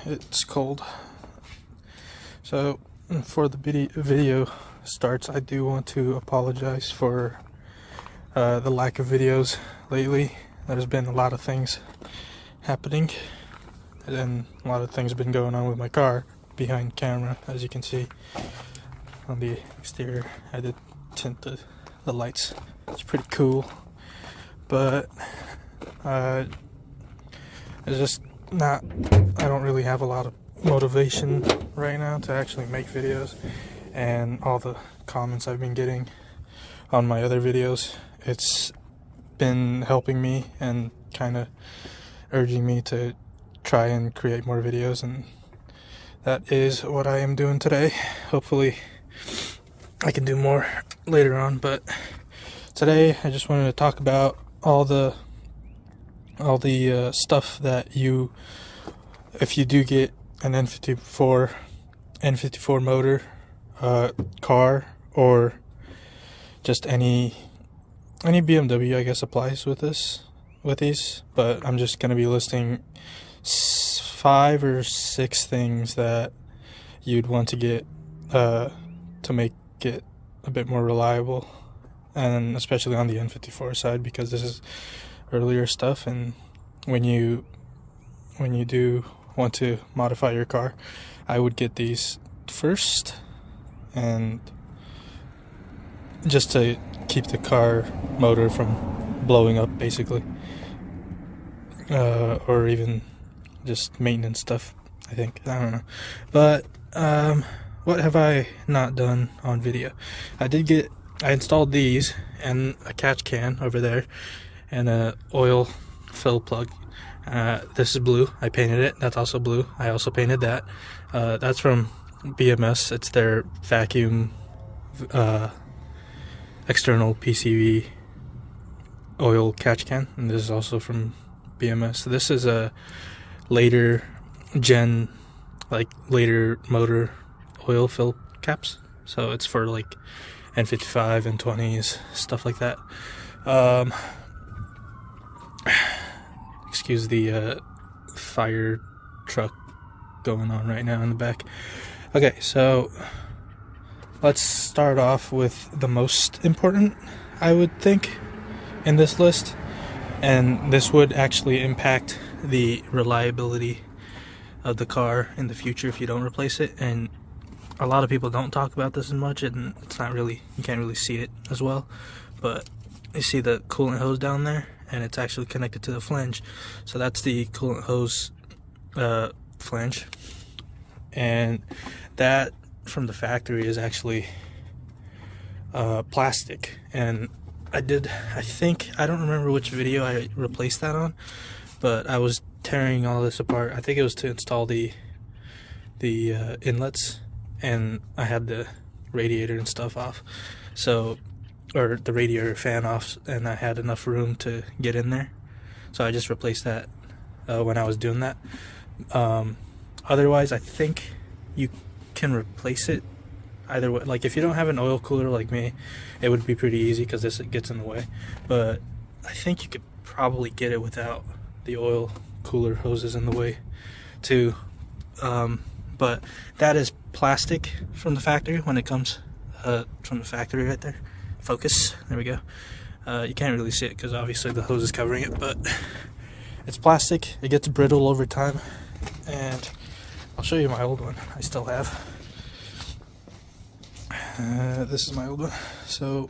It's cold. So before the video starts, I do want to apologize for the lack of videos lately. There's been a lot of things happening, and a lot of things been going on with my car behind camera, as you can see on the exterior. I did tint the lights. It's pretty cool, but it's just not, I don't really have a lot of motivation right now to actually make videos, and all the comments I've been getting on my other videos, it's been helping me and kind of urging me to try and create more videos, and that is what I am doing today. Hopefully I can do more later on, but today I just wanted to talk about all the stuff that you, if you do get an N54 motor car, or just any BMW, I guess, applies with these, but I'm just going to be listing 5 or 6 things that you'd want to get to make it a bit more reliable, and especially on the N54 side, because this is earlier stuff, and when you do want to modify your car, I would get these first, and just to keep the car motor from blowing up, basically, or even just maintenance stuff, I think. I don't know. But what have I not done on video? I installed these and a catch can over there and a oil fill plug. This is blue. I painted it. That's also blue. I also painted that. That's from BMS. It's their vacuum external PCV oil catch can, and this is also from BMS. So this is a later gen, like later motor oil fill caps, so it's for like N55 and N20s, stuff like that. Excuse the fire truck going on right now in the back. Okay, so let's start off with the most important, I would think, in this list, and this would actually impact the reliability of the car in the future if you don't replace it. And a lot of people don't talk about this as much, and it's not really, you can't really see it as well, but you see the coolant hose down there, and it's actually connected to the flange. So that's the coolant hose flange, and that from the factory is actually plastic. And I don't remember which video I replaced that on, but I was tearing all this apart. I think it was to install the inlets, and I had the radiator and stuff off, so, or the radiator fan off, and I had enough room to get in there, so I just replaced that when I was doing that. Otherwise, I think you can replace it either way. Like, if you don't have an oil cooler like me, it would be pretty easy because this gets in the way, but I think you could probably get it without the oil cooler hoses in the way too. But that is plastic from the factory when it comes from the factory right there. Focus, there we go. You can't really see it because obviously the hose is covering it, but it's plastic. It gets brittle over time, and I'll show you my old one I still have. This is my old one. So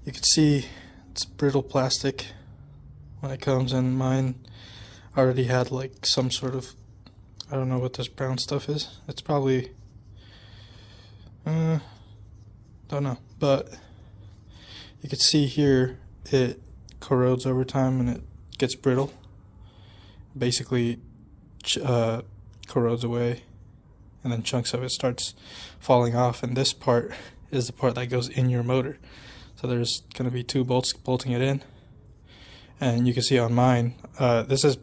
you can see it's brittle plastic when it comes in. Mine already had like some sort of, I don't know what this brown stuff is. It's probably, don't know, but you can see here it corrodes over time and it gets brittle. Basically corrodes away, and then chunks of it starts falling off, and this part is the part that goes in your motor. So there's going to be 2 bolts bolting it in, and you can see on mine, this is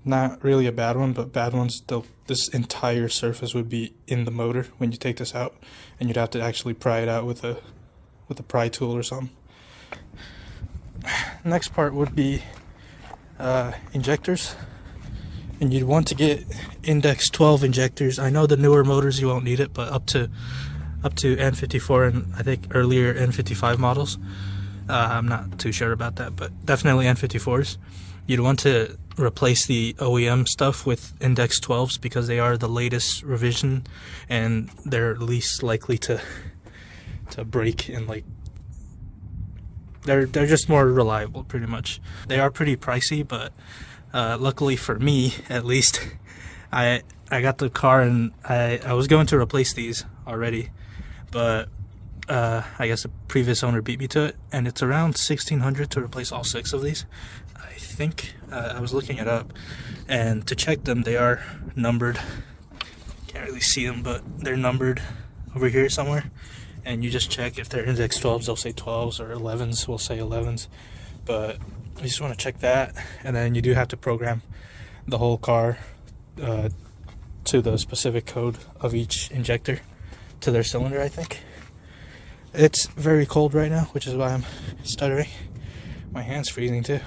not really a bad one, but bad ones, this entire surface would be in the motor when you take this out, and you'd have to actually pry it out with a pry tool or something. Next part would be injectors. And you'd want to get index 12 injectors. I know the newer motors you won't need it, but up to N54 and I think earlier N55 models, I'm not too sure about that, but definitely N54s. You'd want to replace the OEM stuff with index 12s because they are the latest revision and they're least likely to break, and like they're just more reliable pretty much. They are pretty pricey, but luckily for me at least, I got the car and I was going to replace these already, but I guess the previous owner beat me to it, and it's around $1,600 to replace all 6 of these. I think I was looking it up, and to check them, they are numbered. Can't really see them, but they're numbered over here somewhere. And you just check if they're index 12s, they'll say 12s, or 11s will say 11s. But you just want to check that, and then you do have to program the whole car to the specific code of each injector to their cylinder, I think. It's very cold right now, which is why I'm stuttering. My hand's freezing too,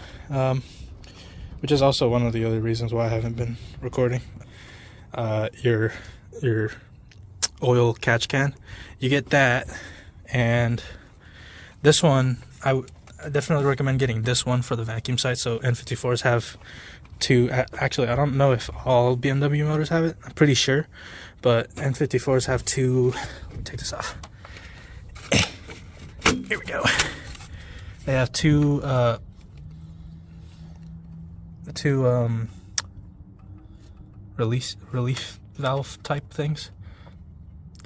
which is also one of the other reasons why I haven't been recording. Your oil catch can, you get that, and this one I definitely recommend getting this one for the vacuum side. So N54s have 2, actually I don't know if all BMW motors have it, I'm pretty sure, but N54s have 2. Let me take this off. Here we go. They have two relief valve type things.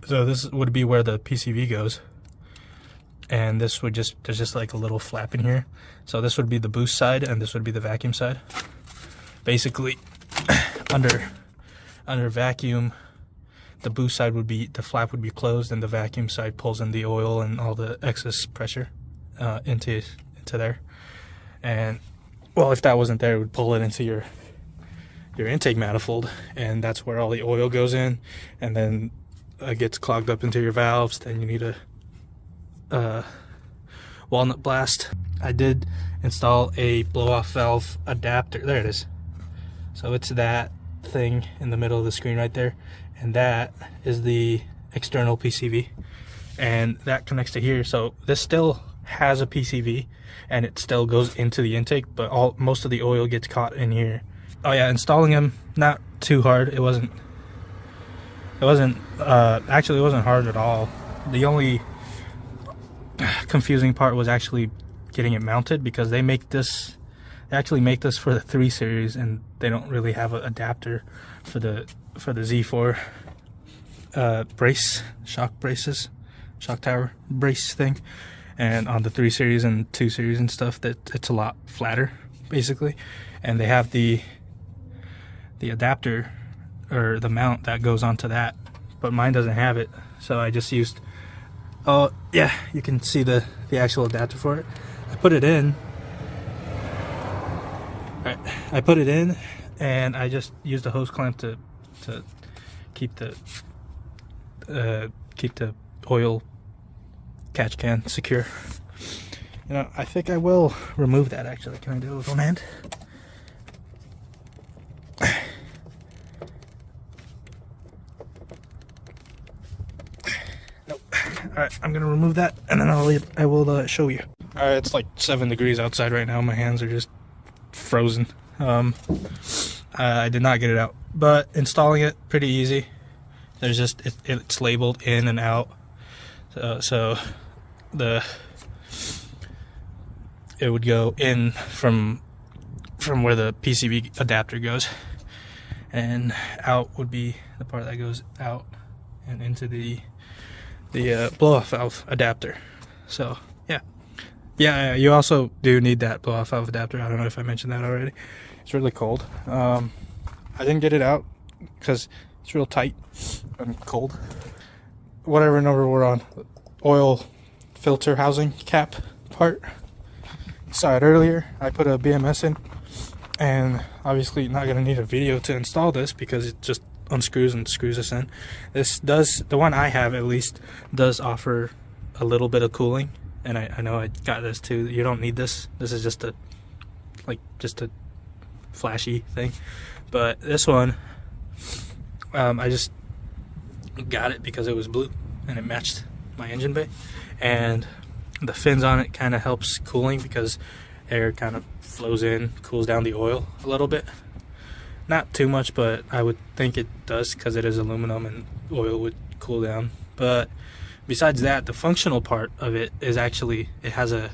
So this would be where the PCV goes, and this would there's just like a little flap in here. So this would be the boost side, and this would be the vacuum side. Basically, under vacuum, the boost side would be, the flap would be closed, and the vacuum side pulls in the oil and all the excess pressure into there. And well, if that wasn't there, it would pull it into your intake manifold, and that's where all the oil goes in, and then gets clogged up into your valves. Then you need a walnut blast. I did install a blow-off valve adapter. There it is. So it's that thing in the middle of the screen right there, and that is the external PCV, and that connects to here. So this still has a PCV, and it still goes into the intake, but most of the oil gets caught in here. Oh yeah, installing them, not too hard. It wasn't actually, it wasn't hard at all. The only confusing part was actually getting it mounted, because they actually make this for the 3 series, and they don't really have an adapter for the Z4 shock tower brace thing. And on the 3 series and 2 series and stuff, that it's a lot flatter basically, and they have the adapter or the mount that goes onto that, but mine doesn't have it. So I just used, oh yeah, you can see the actual adapter for it. I put it in. All right, I put it in, and I just used a hose clamp to keep the oil catch can secure. You know, I think I will remove that actually. Can I do it with one hand? Nope. Alright, I'm gonna remove that, and then I will show you. Alright, it's like 7 degrees outside right now. My hands are just frozen. I did not get it out, but installing it pretty easy. There's just it's labeled in and out, so it would go in from where the PCV adapter goes, and out would be the part that goes out and into the blow-off valve adapter. So yeah, you also do need that blow-off valve adapter. I don't know if I mentioned that already. It's really cold. I didn't get it out because it's real tight and cold. Whatever number we're on, oil filter housing cap part. Saw it earlier. I put a BMS in, and obviously not going to need a video to install this because it just unscrews and screws this in. This does, the one I have at least, does offer a little bit of cooling, and I know I got this too. You don't need this. This is just a flashy thing. But this one, I just got it because it was blue and it matched my engine bay, and the fins on it kind of helps cooling because air kind of flows in, cools down the oil a little bit. Not too much, but I would think it does because it is aluminum and oil would cool down. But besides that, the functional part of it is actually, it has a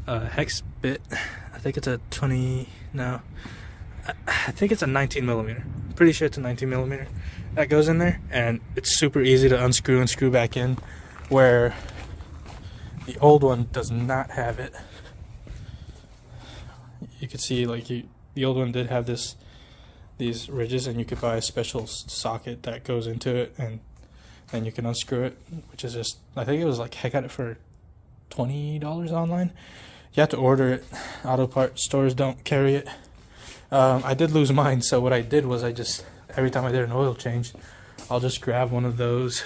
hex bit. I think it's a 20, no, I think it's a 19 millimeter. I'm pretty sure it's a 19 millimeter that goes in there, and it's super easy to unscrew and screw back in, where the old one does not have it. You can see, like, the old one did have these ridges, and you could buy a special socket that goes into it, and then you can unscrew it, which is just, I think it was like, I got it for $20 online. You have to order it. Auto part stores don't carry it. I did lose mine, so what I did was I just, every time I did an oil change, I'll just grab one of those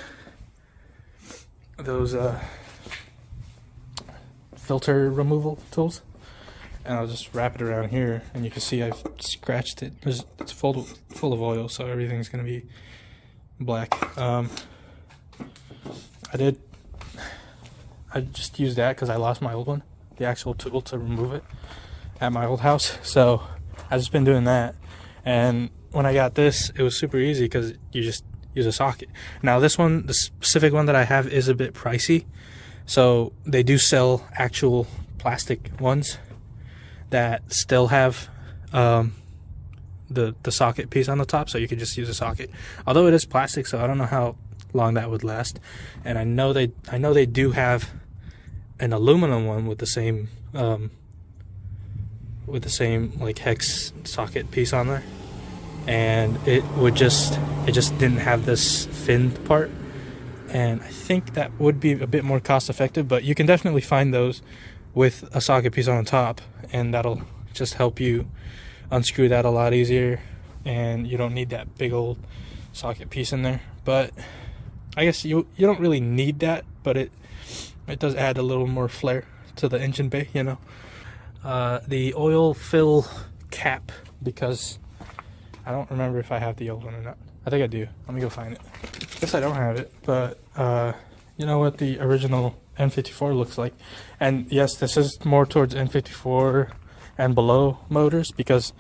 filter removal tools, and I'll just wrap it around here, and you can see I've scratched it. It's full of oil, so everything's gonna be black. I just used that because I lost my old one, the actual tool to remove it at my old house. So I've just been doing that, and when I got this, it was super easy because you just use a socket. Now this one, the specific one that I have, is a bit pricey, so they do sell actual plastic ones that still have the socket piece on the top, so you could just use a socket. Although it is plastic, so I don't know how long that would last. And I know they do have an aluminum one with the same like hex socket piece on there, and it just didn't have this finned part, and I think that would be a bit more cost effective. But you can definitely find those with a socket piece on the top, and that'll just help you unscrew that a lot easier, and you don't need that big old socket piece in there. But I guess you don't really need that, but it does add a little more flair to the engine bay, you know. The oil fill cap, because I don't remember if I have the old one or not. I think I do. Let me go find it. Guess I don't have it, but you know what the original N54 looks like. And yes, this is more towards N54 and below motors, because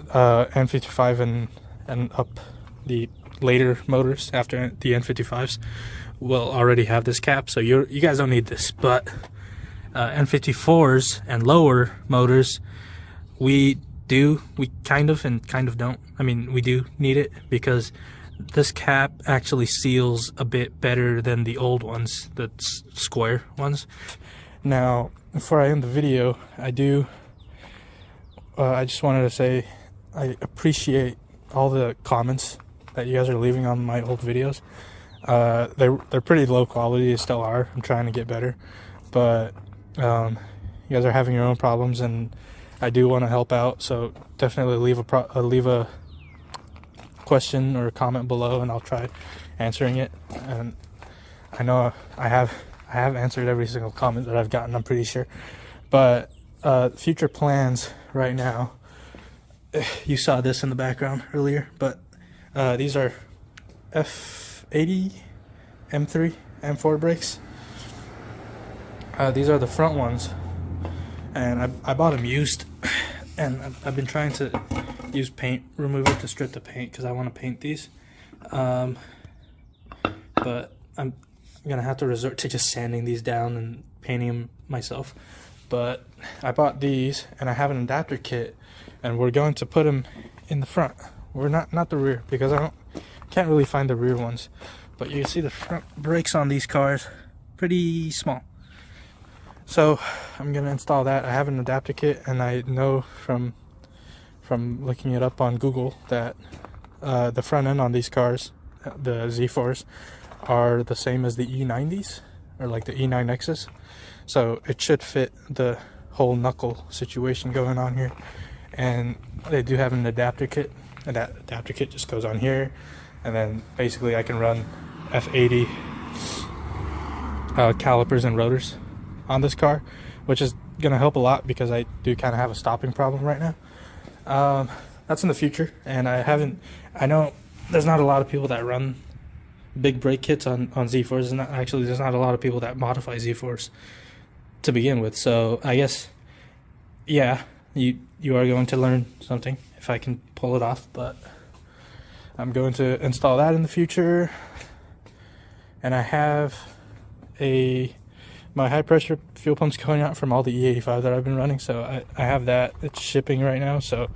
N55 and up, the later motors after the N55s will already have this cap, so you guys don't need this. But N54s and lower motors, we kind of and kind of don't. I mean, we do need it because this cap actually seals a bit better than the old ones, the square ones. Now, before I end the video, I just wanted to say I appreciate all the comments that you guys are leaving on my old videos. They're pretty low quality. They still are. I'm trying to get better, but you guys are having your own problems, and I do want to help out. So definitely leave a question or a comment below, and I'll try answering it. And I know I have answered every single comment that I've gotten, I'm pretty sure. But future plans right now, you saw this in the background earlier, but these are F80 M3 M4 brakes. These are the front ones, and I bought them used, and I've been trying to use paint remover to strip the paint because I want to paint these, but I'm gonna have to resort to just sanding these down and painting them myself. But I bought these, and I have an adapter kit, and we're going to put them in the front. We're not the rear, because can't really find the rear ones. But you can see the front brakes on these cars, pretty small. So I'm gonna install that. I have an adapter kit, and I know from looking it up on Google that the front end on these cars, the Z4s, are the same as the E90s, or like the E9Xs. So it should fit the whole knuckle situation going on here. And they do have an adapter kit, and that adapter kit just goes on here, and then basically I can run F80 calipers and rotors on this car, which is gonna help a lot because I do kind of have a stopping problem right now. That's in the future, and I know there's not a lot of people that run big brake kits on Z4s, and there's not a lot of people that modify Z4s to begin with. So I guess, yeah, you are going to learn something if I can pull it off, but I'm going to install that in the future. And I have my high pressure fuel pump's going out from all the E85 that I've been running, so I have that. It's shipping right now, so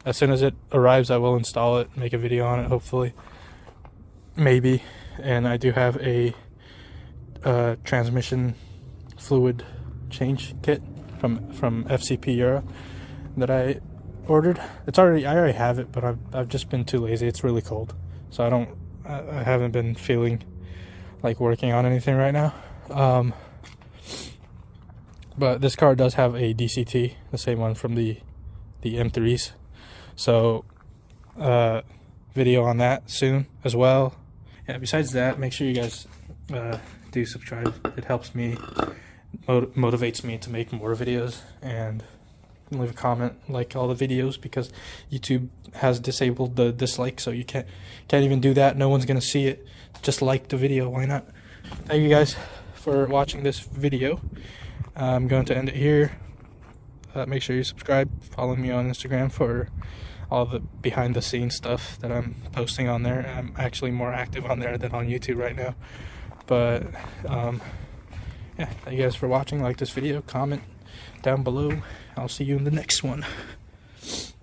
as soon as it arrives I will install it, make a video on it, hopefully, maybe. And I do have a transmission fluid change kit from FCP Euro that I ordered. I already have it, but I've just been too lazy. It's really cold, so I haven't been feeling like working on anything right now. But this car does have a DCT, the same one from the M3s, so video on that soon as well. Yeah, besides that, make sure you guys do subscribe. It helps me, motivates me to make more videos, and leave a comment, like all the videos, because YouTube has disabled the dislike, so you can't even do that. No one's gonna see it. Just like the video, why not? Thank you guys for watching this video. I'm going to end it here. Make sure you subscribe, follow me on Instagram for all the behind the scenes stuff that I'm posting on there. I'm actually more active on there than on YouTube right now, but yeah, thank you guys for watching. Like this video, comment down below. I'll see you in the next one.